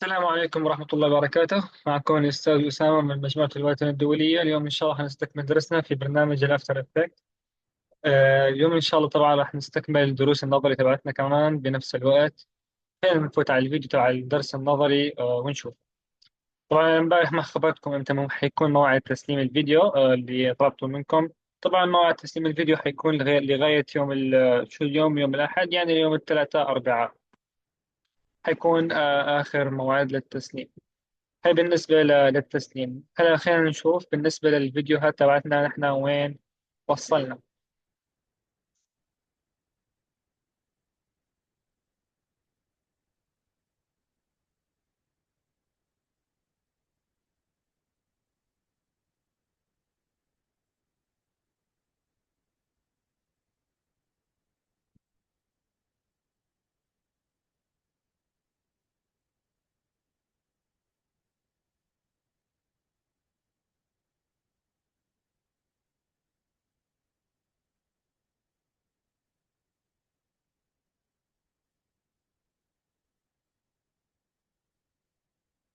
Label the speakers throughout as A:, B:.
A: السلام عليكم ورحمة الله وبركاته. معكم الأستاذ أسامة من مجموعة الواتن الدولية. اليوم إن شاء الله حنستكمل درسنا في برنامج الأفتر إفكت. اليوم إن شاء الله طبعا راح نستكمل الدروس النظري تبعتنا كمان بنفس الوقت. خلينا نفوت على الفيديو تبع الدرس النظري ونشوف. طبعا امبارح ما خبرتكم إمتى حيكون موعد تسليم الفيديو اللي طلبته منكم. طبعا موعد تسليم الفيديو حيكون لغاية يوم شو اليوم، يوم الأحد، يعني يوم الثلاثاء أربعاء حيكون آخر موعد للتسليم. هاي بالنسبة للتسليم. هلا خلينا نشوف بالنسبة للفيديوهات تبعتنا نحن وين وصلنا.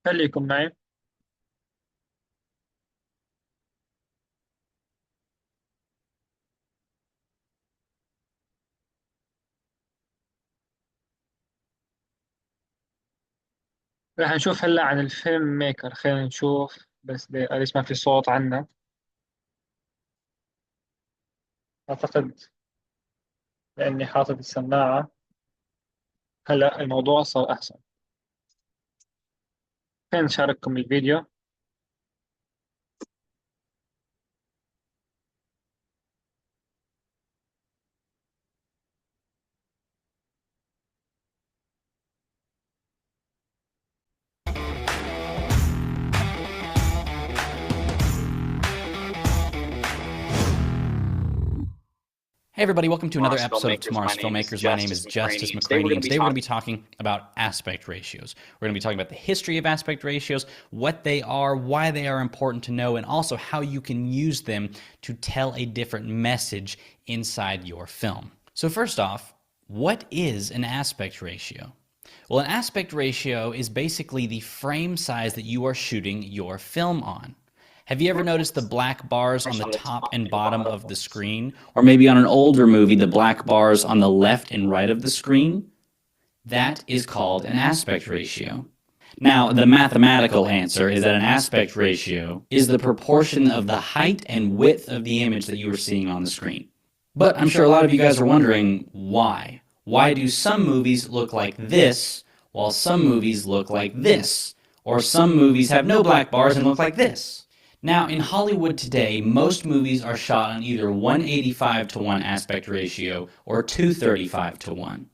A: خليكم معي. راح نشوف هلا عن الفيلم ميكر. خلينا نشوف بس ليش ما في صوت عنا. أعتقد لأني حاطط السماعة. هلا الموضوع صار أحسن. خلينا نشارككم الفيديو.
B: Hey everybody, welcome to another episode of Tomorrow's Filmmakers. My name is Justice McCraney, and today we're going to be talking about aspect ratios. We're going to be talking about the history of aspect ratios, what they are, why they are important to know, and also how you can use them to tell a different message inside your film. So first off, what is an aspect ratio? Well, an aspect ratio is basically the frame size that you are shooting your film on. Have you ever noticed the black bars on the top and bottom of the screen? Or maybe on an older movie, the black bars on the left and right of the screen? That is called an aspect ratio. Now, the mathematical answer is that an aspect ratio is the proportion of the height and width of the image that you are seeing on the screen. But I'm sure a lot of you guys are wondering why. Why do some movies look like this, while some movies look like this? Or some movies have no black bars and look like this? Now, in Hollywood today, most movies are shot on either 185:1 aspect ratio or 235:1.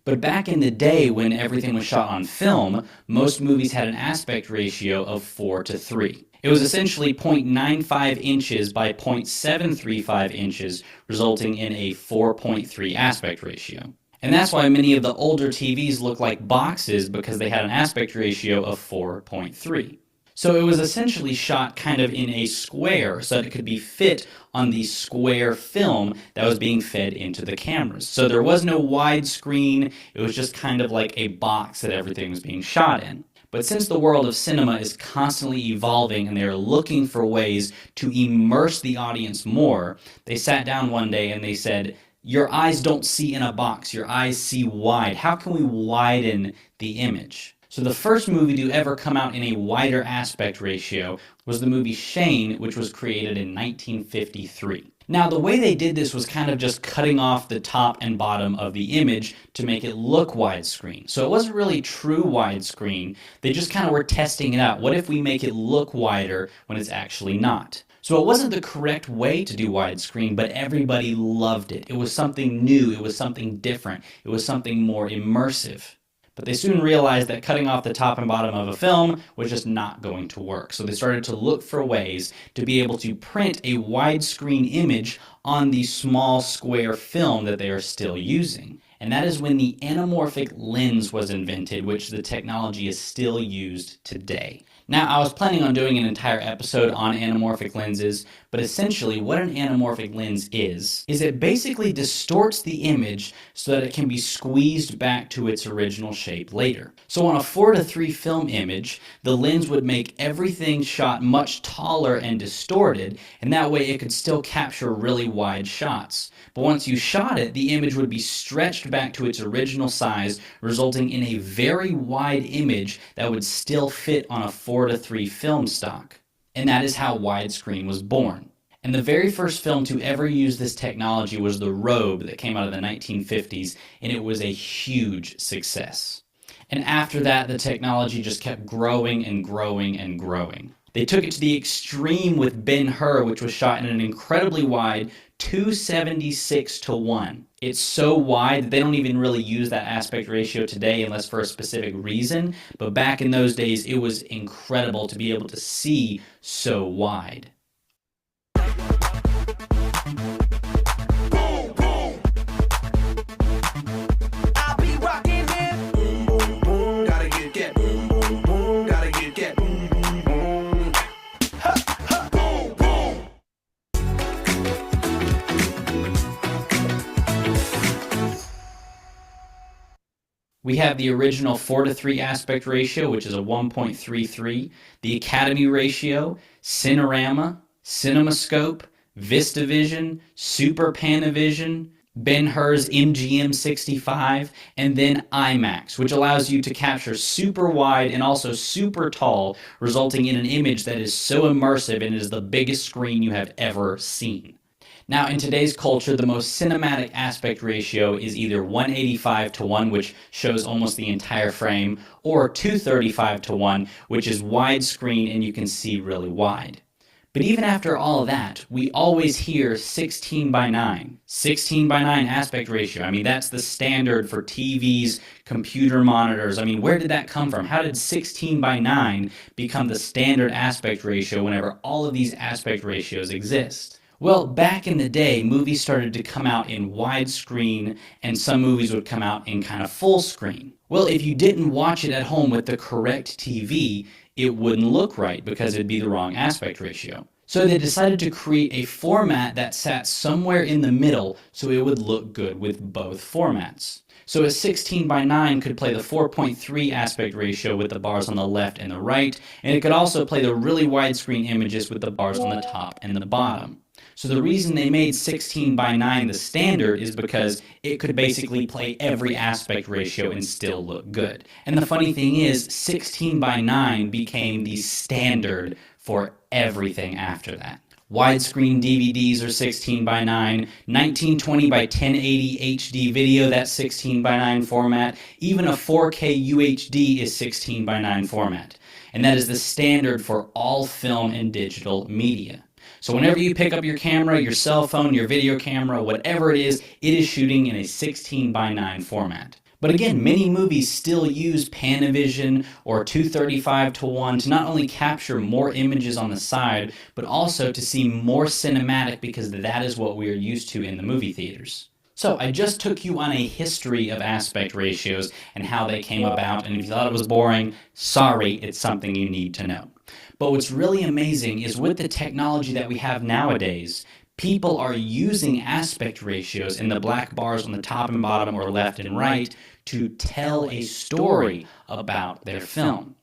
B: But back in the day when everything was shot on film, most movies had an aspect ratio of 4:3. It was essentially 0.95 inches by 0.735 inches, resulting in a 4.3 aspect ratio. And that's why many of the older TVs look like boxes, because they had an aspect ratio of 4.3. So it was essentially shot kind of in a square so that it could be fit on the square film that was being fed into the cameras. So there was no widescreen, it was just kind of like a box that everything was being shot in. But since the world of cinema is constantly evolving and they're looking for ways to immerse the audience more, they sat down one day and they said, your eyes don't see in a box, your eyes see wide. How can we widen the image? So the first movie to ever come out in a wider aspect ratio was the movie Shane, which was created in 1953. Now, the way they did this was kind of just cutting off the top and bottom of the image to make it look widescreen. So it wasn't really true widescreen. They just kind of were testing it out. What if we make it look wider when it's actually not? So it wasn't the correct way to do widescreen, but everybody loved it. It was something new. It was something different. It was something more immersive. But they soon realized that cutting off the top and bottom of a film was just not going to work. So they started to look for ways to be able to print a widescreen image on the small square film that they are still using. And that is when the anamorphic lens was invented, which the technology is still used today. Now, I was planning on doing an entire episode on anamorphic lenses, But essentially, what an anamorphic lens is it basically distorts the image so that it can be squeezed back to its original shape later. So on a 4:3 film image, the lens would make everything shot much taller and distorted, and that way it could still capture really wide shots. But once you shot it, the image would be stretched back to its original size, resulting in a very wide image that would still fit on a 4:3 film stock. And that is how widescreen was born. And the very first film to ever use this technology was The Robe that came out of the 1950s, and it was a huge success. And after that, the technology just kept growing and growing and growing. They took it to the extreme with Ben-Hur, which was shot in an incredibly wide 276:1. It's so wide that they don't even really use that aspect ratio today unless for a specific reason, but back in those days it was incredible to be able to see so wide. We have the original 4:3 aspect ratio, which is a 1.33, the Academy ratio, Cinerama, CinemaScope, VistaVision, Super Panavision, Ben-Hur's MGM65, and then IMAX, which allows you to capture super wide and also super tall, resulting in an image that is so immersive and is the biggest screen you have ever seen. Now, in today's culture, the most cinematic aspect ratio is either 185:1, which shows almost the entire frame, or 235:1, which is widescreen and you can see really wide. But even after all of that, we always hear 16:9. 16:9 aspect ratio. I mean, that's the standard for TVs, computer monitors. I mean, where did that come from? How did 16:9 become the standard aspect ratio whenever all of these aspect ratios exist? Well, back in the day, movies started to come out in widescreen, and some movies would come out in kind of full screen. Well, if you didn't watch it at home with the correct TV, it wouldn't look right because it'd be the wrong aspect ratio. So they decided to create a format that sat somewhere in the middle so it would look good with both formats. So a 16:9 could play the 4.3 aspect ratio with the bars on the left and the right, and it could also play the really widescreen images with the bars on the top and the bottom. So the reason they made 16:9 the standard is because it could basically play every aspect ratio and still look good. And the funny thing is, 16:9 became the standard for everything after that. Widescreen DVDs are 16:9, 1920 by 1080 HD video, that's 16:9 format. Even a 4K UHD is 16:9 format. And that is the standard for all film and digital media. So whenever you pick up your camera, your cell phone, your video camera, whatever it is shooting in a 16:9 format. But again, many movies still use Panavision or 235:1 to not only capture more images on the side, but also to see more cinematic because that is what we are used to in the movie theaters. So I just took you on a history of aspect ratios and how they came about, and if you thought it was boring, sorry, it's something you need to know. But what's really amazing is with the technology that we have nowadays, people are using aspect ratios in the black bars on the top and bottom or left and right to tell a story about their film.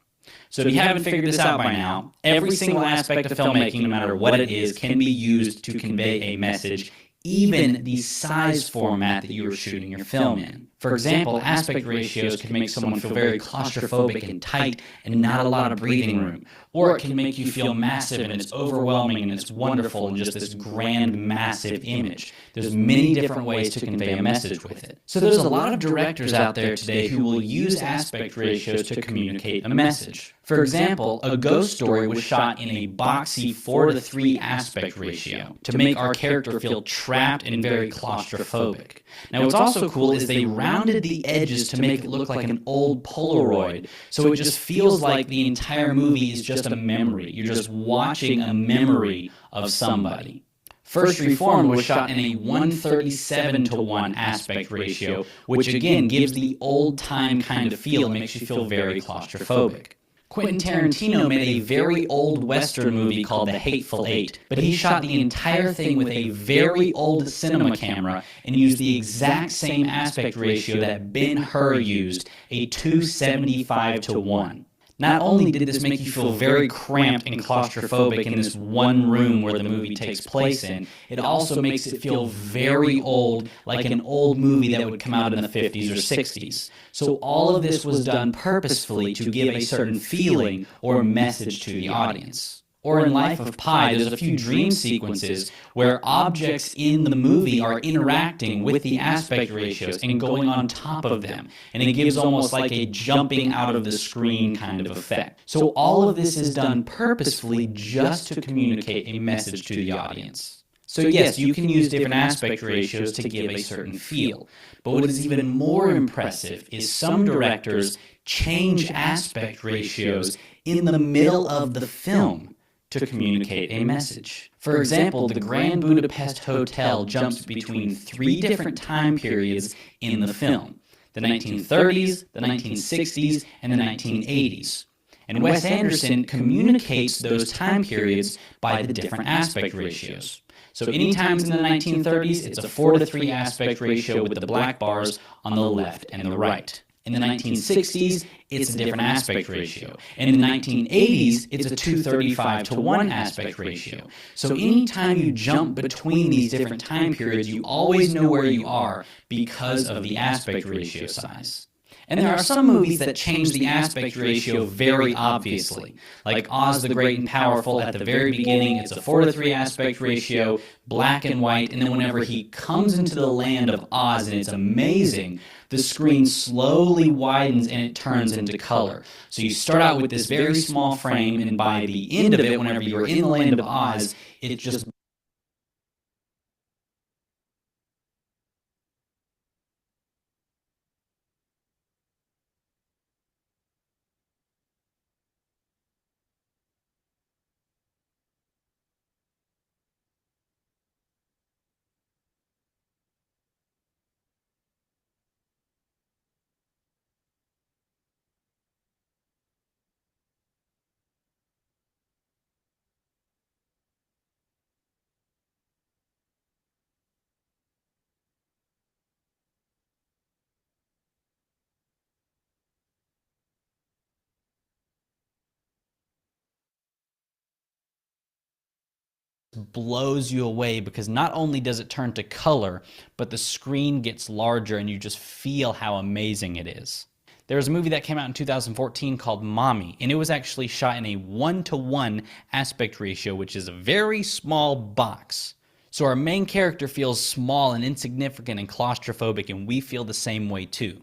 B: So if you haven't figured this out by now, every single aspect of filmmaking, no matter what it is, can be used to convey a message, even the size format that you are shooting your film in. For example, aspect ratios can make someone feel very claustrophobic and tight and not a lot of breathing room. Or it can make you feel massive and it's overwhelming and it's wonderful and just this grand, massive image. There's many different ways to convey a message with it. So there's a lot of directors out there today who will use aspect ratios to communicate a message. For example, A Ghost Story was shot in a boxy 4:3 aspect ratio to make our character feel trapped and very claustrophobic. Now what's also cool is they rounded the edges to make it look like an old Polaroid, so it just feels like the entire movie is just a memory. You're just watching a memory of somebody. First Reformed was shot in a 137:1 aspect ratio, which again gives the old-time kind of feel and makes you feel very claustrophobic. Quentin Tarantino made a very old Western movie called The Hateful Eight, but he shot the entire thing with a very old cinema camera and used the exact same aspect ratio that Ben-Hur used, a 275:1. Not only did this make you feel very cramped and claustrophobic in this one room where the movie takes place in, it also makes it feel very old, like an old movie that would come out in the 50s or 60s. So all of this was done purposefully to give a certain feeling or message to the audience. Or in Life of Pi, there's a few dream sequences where objects in the movie are interacting with the aspect ratios and going on top of them. And it gives almost like a jumping out of the screen kind of effect. So all of this is done purposefully just to communicate a message to the audience. So yes, you can use different aspect ratios to give a certain feel. But what is even more impressive is some directors change aspect ratios in the middle of the film to communicate a message. For example, the Grand Budapest Hotel jumps between 3 different time periods in the film: the 1930s, the 1960s, and the 1980s. And Wes Anderson communicates those time periods by the different aspect ratios. So anytime in the 1930s, it's a 4:3 aspect ratio with the black bars on the left and the right. In the 1960s, it's a different aspect ratio. And in the 1980s, it's a 235:1 aspect ratio. So anytime you jump between these different time periods, you always know where you are because of the aspect ratio size. And there are some movies that change the aspect ratio very obviously. Like Oz the Great and Powerful, at the very beginning, it's a 4:3 aspect ratio, black and white, and then whenever he comes into the land of Oz, and it's amazing, the screen slowly widens and it turns into color. So you start out with this very small frame, and by the end of it, whenever you're in the land of Oz, it just blows you away, because not only does it turn to color, but the screen gets larger and you just feel how amazing it is. There was a movie that came out in 2014 called Mommy, and it was actually shot in a 1:1 aspect ratio, which is a very small box. So our main character feels small and insignificant and claustrophobic, and we feel the same way too.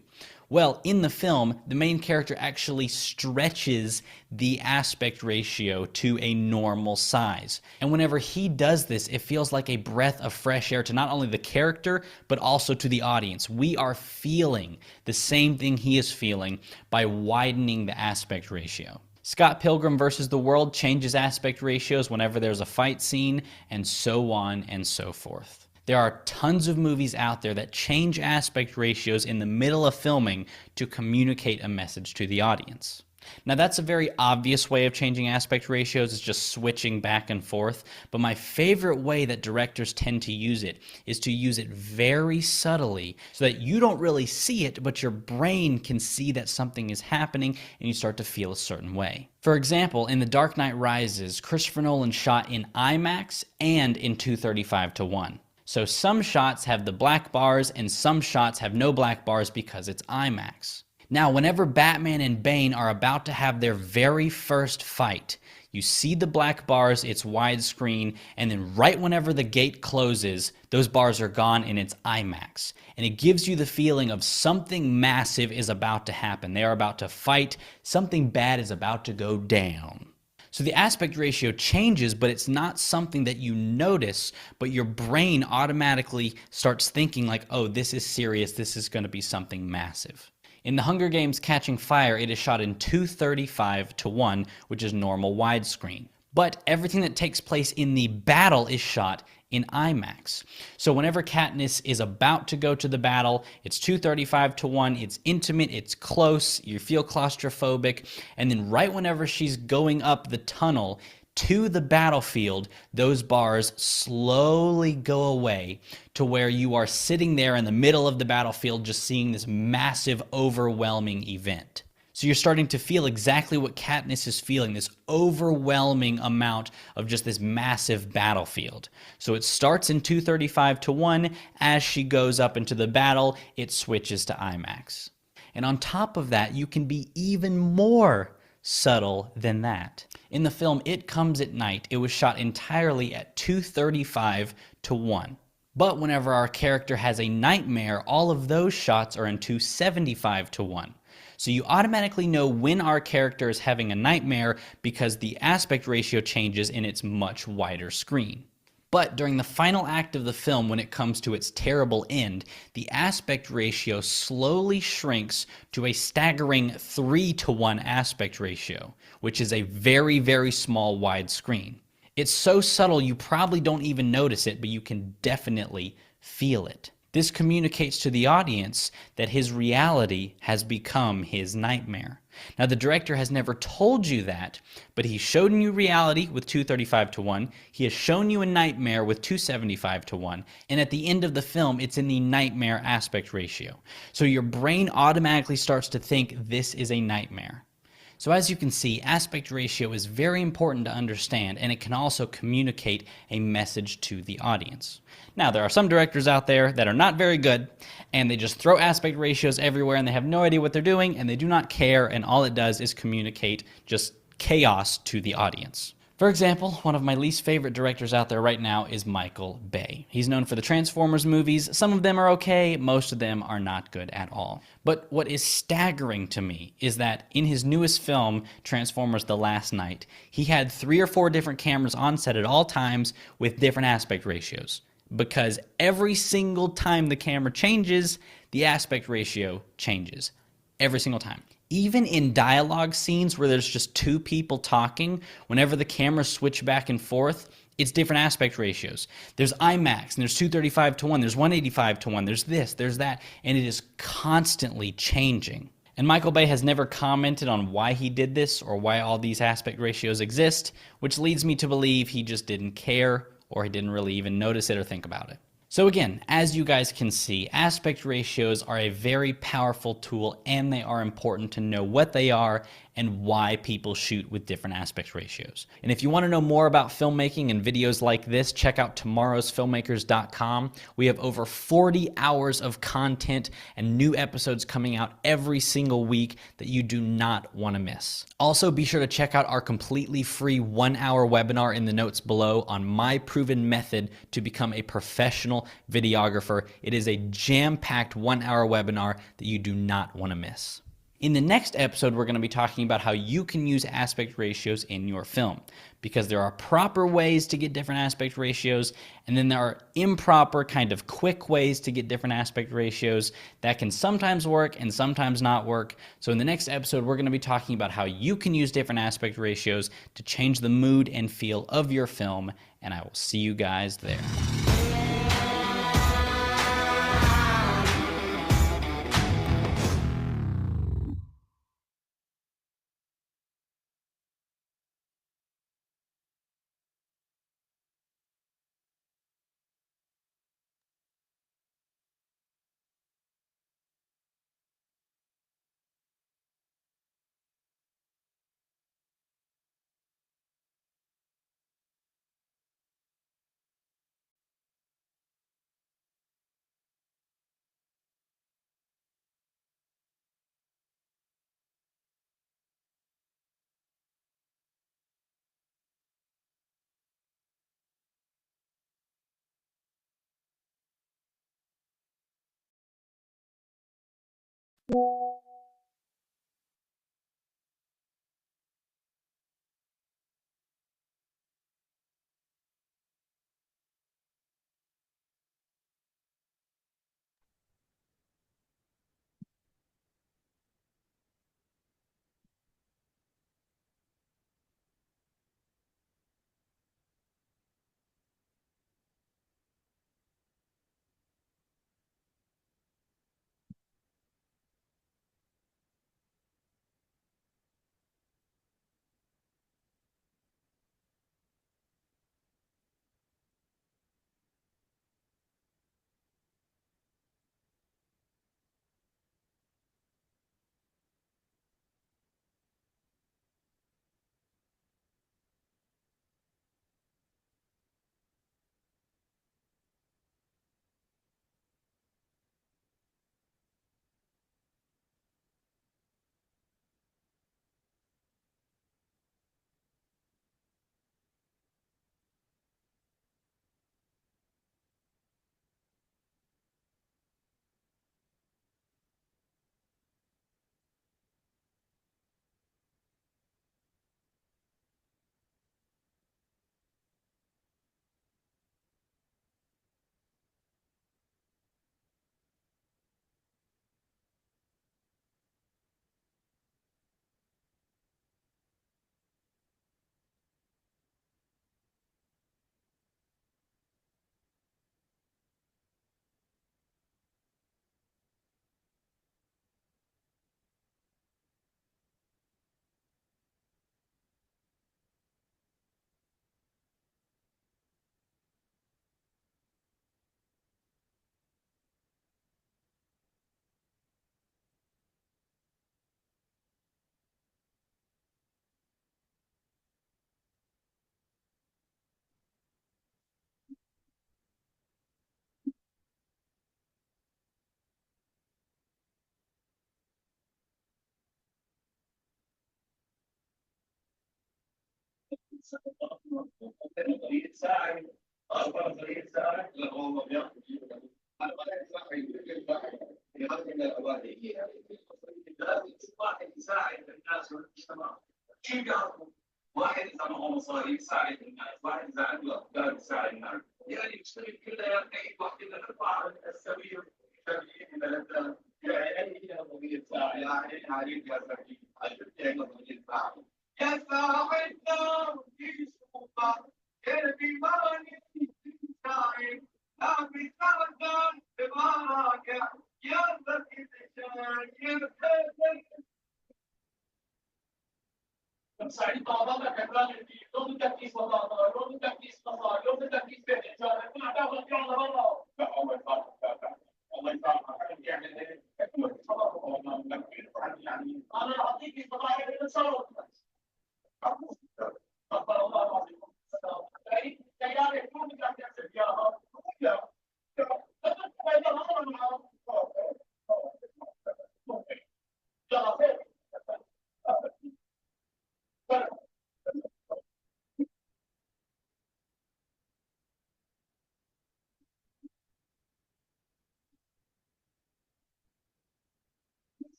B: Well, in the film, the main character actually stretches the aspect ratio to a normal size. And whenever he does this, it feels like a breath of fresh air to not only the character, but also to the audience. We are feeling the same thing he is feeling by widening the aspect ratio. Scott Pilgrim vs. the World changes aspect ratios whenever there's a fight scene, and so on and so forth. There are tons of movies out there that change aspect ratios in the middle of filming to communicate a message to the audience. Now that's a very obvious way of changing aspect ratios, is just switching back and forth, but my favorite way that directors tend to use it is to use it very subtly so that you don't really see it, but your brain can see that something is happening and you start to feel a certain way. For example, in The Dark Knight Rises, Christopher Nolan shot in IMAX and in 235:1. So some shots have the black bars and some shots have no black bars because it's IMAX. Now, whenever Batman and Bane are about to have their very first fight, you see the black bars, it's widescreen, and then right whenever the gate closes, those bars are gone and it's IMAX. And it gives you the feeling of something massive is about to happen. They are about to fight, something bad is about to go down. So the aspect ratio changes, but it's not something that you notice, but your brain automatically starts thinking like, oh, this is serious, this is going to be something massive. In The Hunger Games Catching Fire, it is shot in 235:1, which is normal widescreen. But everything that takes place in the battle is shot in IMAX. So whenever Katniss is about to go to the battle, it's 235 to 1, it's intimate, it's close, you feel claustrophobic, and then right whenever she's going up the tunnel to the battlefield, those bars slowly go away to where you are sitting there in the middle of the battlefield just seeing this massive, overwhelming event. So you're starting to feel exactly what Katniss is feeling, this overwhelming amount of just this massive battlefield. So it starts in 235 to 1. As she goes up into the battle, it switches to IMAX. And on top of that, you can be even more subtle than that. In the film It Comes at Night, it was shot entirely at 235 to 1. But whenever our character has a nightmare, all of those shots are in 275 to 1. So you automatically know when our character is having a nightmare because the aspect ratio changes in its much wider screen. But during the final act of the film, when it comes to its terrible end, the aspect ratio slowly shrinks to a staggering 3 to 1 aspect ratio, which is a very, very small wide screen. It's so subtle you probably don't even notice it, but you can definitely feel it. This communicates to the audience that his reality has become his nightmare. Now, the director has never told you that, but he's shown you reality with 235 to 1. He has shown you a nightmare with 275 to 1. And at the end of the film, it's in the nightmare aspect ratio. So your brain automatically starts to think this is a nightmare. So as you can see, aspect ratio is very important to understand, and it can also communicate a message to the audience. Now, there are some directors out there that are not very good, and they just throw aspect ratios everywhere, and they have no idea what they're doing, and they do not care, and all it does is communicate just chaos to the audience. For example, one of my least favorite directors out there right now is Michael Bay. He's known for the Transformers movies. Some of them are okay, most of them are not good at all. But what is staggering to me is that in his newest film, Transformers: The Last Knight, he had 3 or 4 different cameras on set at all times with different aspect ratios. Because every single time the camera changes, the aspect ratio changes. Every single time. Even in dialogue scenes where there's just 2 people talking, whenever the cameras switch back and forth, it's different aspect ratios. There's IMAX, and there's 235 to 1, there's 185 to 1, there's this, there's that, and it is constantly changing. And Michael Bay has never commented on why he did this or why all these aspect ratios exist, which leads me to believe he just didn't care or he didn't really even notice it or think about it. So again, as you guys can see, aspect ratios are a very powerful tool, and they are important to know what they are and why people shoot with different aspect ratios. And if you want to know more about filmmaking and videos like this, check out tomorrowsfilmmakers.com. We have over 40 hours of content and new episodes coming out every single week that you do not want to miss. Also, be sure to check out our completely free 1-hour webinar in the notes below on my proven method to become a professional videographer. It is a jam-packed 1-hour webinar that you do not want to miss. In the next episode, we're going to be talking about how you can use aspect ratios in your film, because there are proper ways to get different aspect ratios, and then there are improper kind of quick ways to get different aspect ratios that can sometimes work and sometimes not work. So in the next episode, we're going to be talking about how you can use different aspect ratios to change the mood and feel of your film, and I will see you guys there.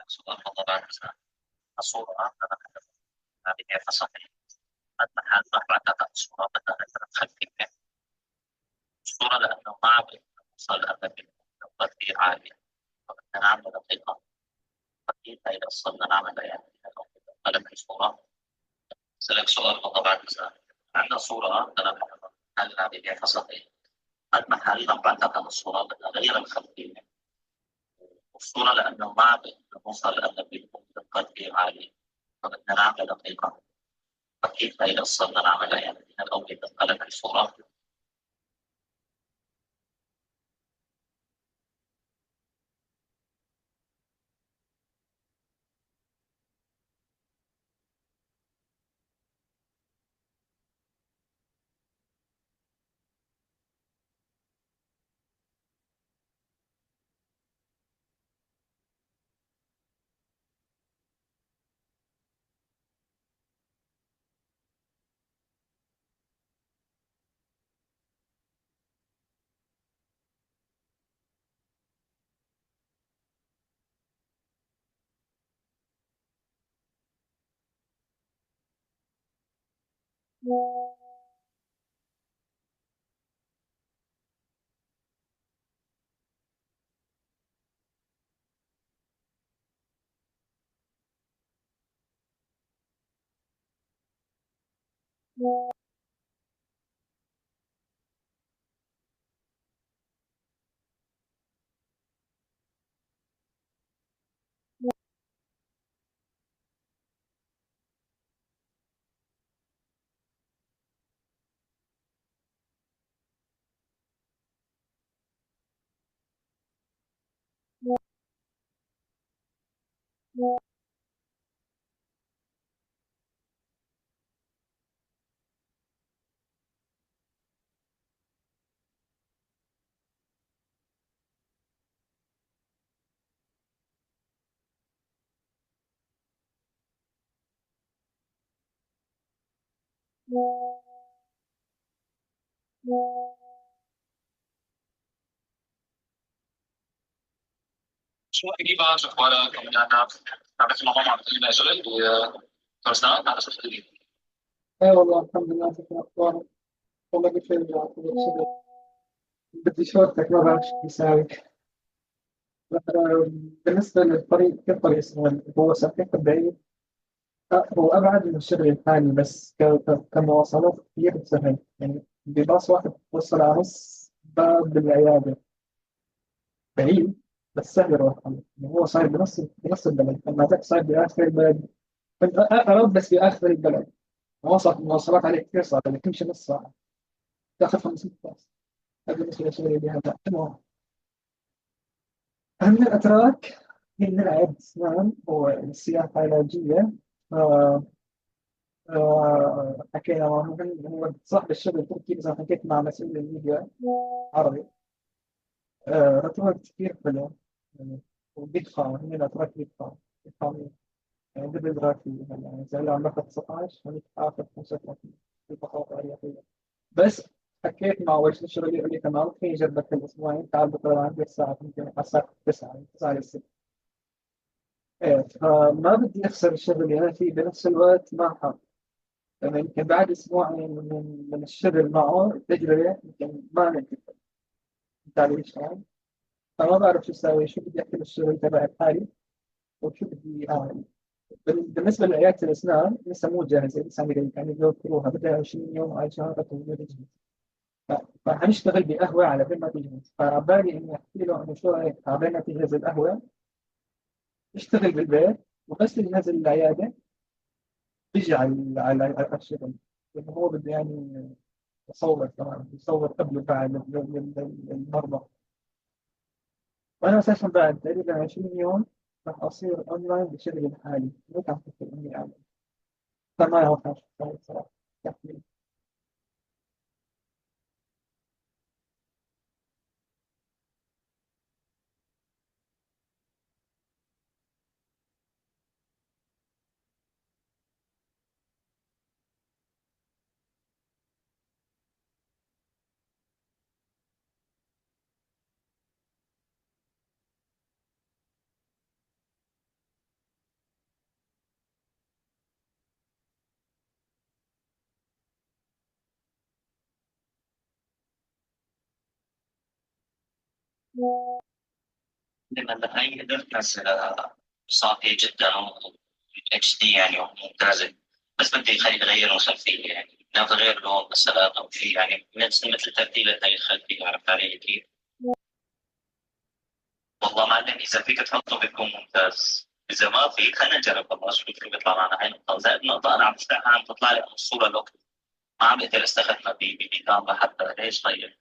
C: سؤال طبعا الصورة أنا هذه فصحي المحل راح بعتقد الصورة بدأت تتخفف الصورة لأنه ما عم يوصل لأماكن تغطية عالية فبدنا نعمل دقيقة أكيد هاي وصلنا نعمل يعني قلم الصورة سألك سؤال طبعا مثلا عندنا صورة أنا هل هذه فصحي المحل راح بعتقد الصورة بدنا نغير الخلفية والصورة لأنه ما عم نوصل لأماكن تغطية عالية فبدنا نعمل دقيقة أكيد هاي وصلنا نعملها يعني من الأول قلم الصورة Iba sa kuala kami na nakit sa mga mga sulit terus na atas sendiri.
A: والله الحمد لله في أخبارك. والله بخير يا أخي شغل. بدي شورتك ما بعرف شو يساوي. بالنسبة للطريق كيف طريق اسمه هو صحيح بعيد. هو أبعد من الشغل الحالي بس كمواصلات كثير سهل يعني بباص واحد توصل على نص باب العيادة بعيد بس سهل يروح يعني هو صاير بنص البلد أما ذاك صاير بآخر البلد قرب بس بآخر البلد مواصلات عليه كثير صعبة يعني تمشي نص ساعة تاخذ 5 دقائق هذا بالنسبة للشغل اللي هذا المهم أهم الأتراك هي من العيادة أسنان والسياحة العلاجية آه، حكينا معه هو صاحب الشغل التركي إذا حكيت مع مسؤول الميديا عربي أتراك كثير حلو يعني وبيدفعوا هم الأتراك بيدفعوا يعني قبل دراسي يعني زي اللي عم باخذ 19 هذيك آخر 35 في بساطة أريحية بس حكيت مع وجه الشغل يقول لي تمام في جربك الأسبوعين تعال بكرة عندي الساعة يمكن على الساعة 9 9 ل 6 إيه فما بدي أخسر الشغل اللي أنا فيه بنفس الوقت ما حاب يعني يمكن بعد أسبوعين من الشغل معه التجربة يمكن ما نجح أنت علي شلون فما بعرف شو أسوي شو بدي أحكي بالشغل تبع حالي وشو بدي أعمل بالنسبة لعيادة الأسنان لسه مو جاهزة لسه يعني بيوفروها بدها 20 يوم على شهر تجهيز فهنشتغل بقهوة على بال ما تجهز فعبالي إني أحكي له إنه شو رأيك عبال ما تجهز القهوة اشتغل بالبيت وبس ننزل العيادة بيجي على الشغل لأنه هو بده يعني يصور كمان يصور قبل وبعد المرضى وأنا أساسا بعد تقريبا 20 يوم راح أصير أونلاين بشغلي الحالي، مو كان أفكر إني أعمل، فما أوقع صراحة.
C: لما هي قدرت تنزلها صافية جدا اتش دي يعني وممتازة. بس بدي يغير الخلفية، يعني ناخذ غير لون مثلا أو شيء، يعني مثل تبديل هاي الخلفية. عرفت علي كيف؟ والله معلم إذا فيك تحطه بيكون ممتاز، إذا ما في خلينا نجرب والله شو بيطلع معنا. هاي نقطة زائد نقطة أنا عم بفتحها عم تطلع لي من الصورة الأوكي، ما عم بقدر استخدمها بكاميرا حتى. ليش طيب؟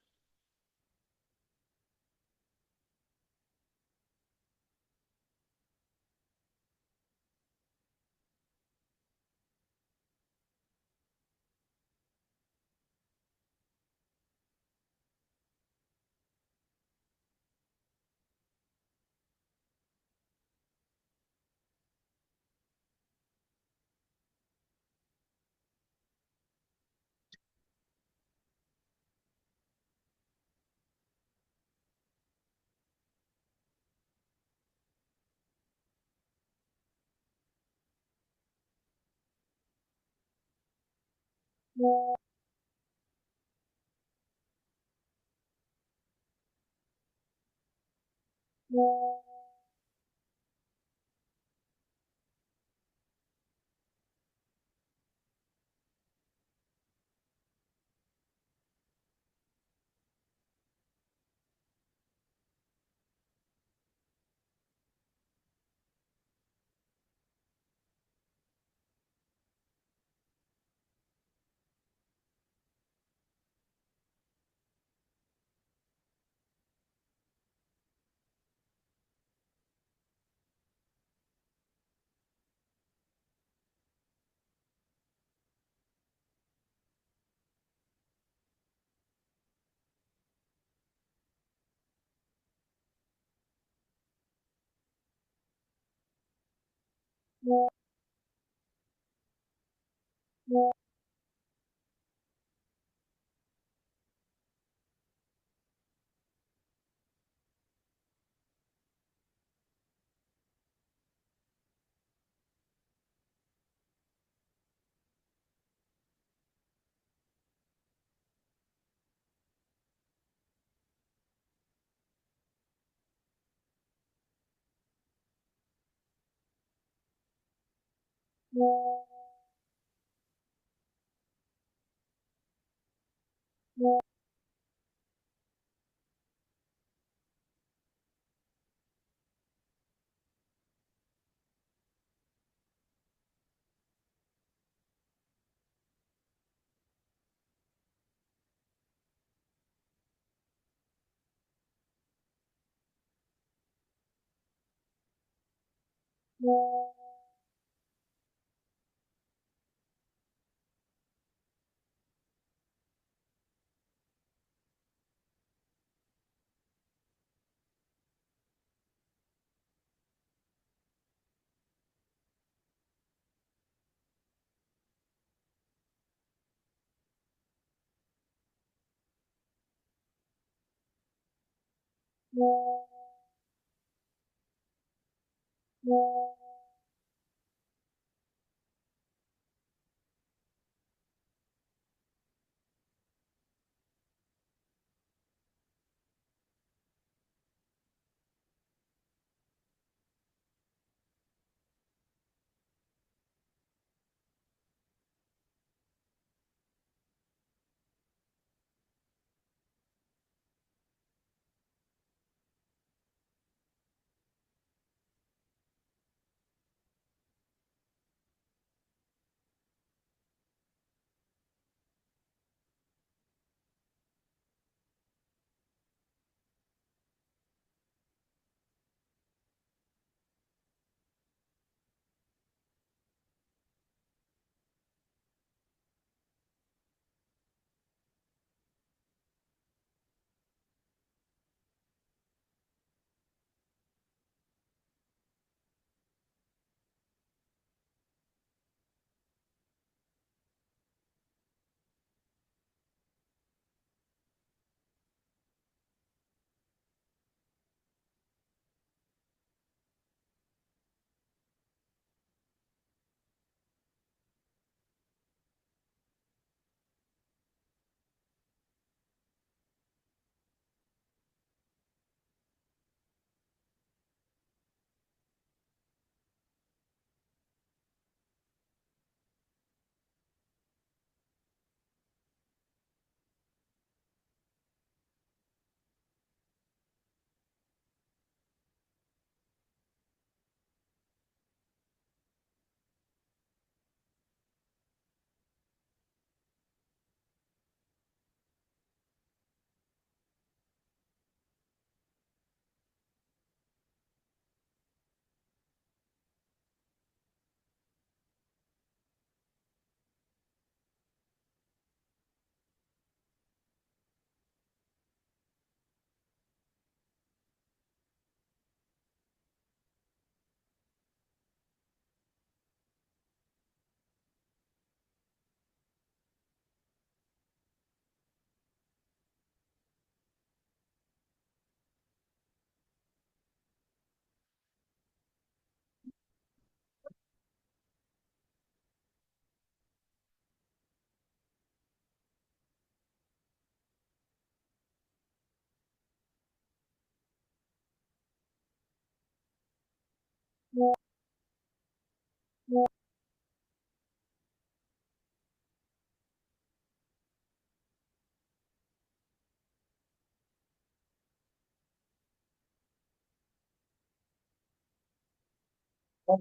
A: Yeah.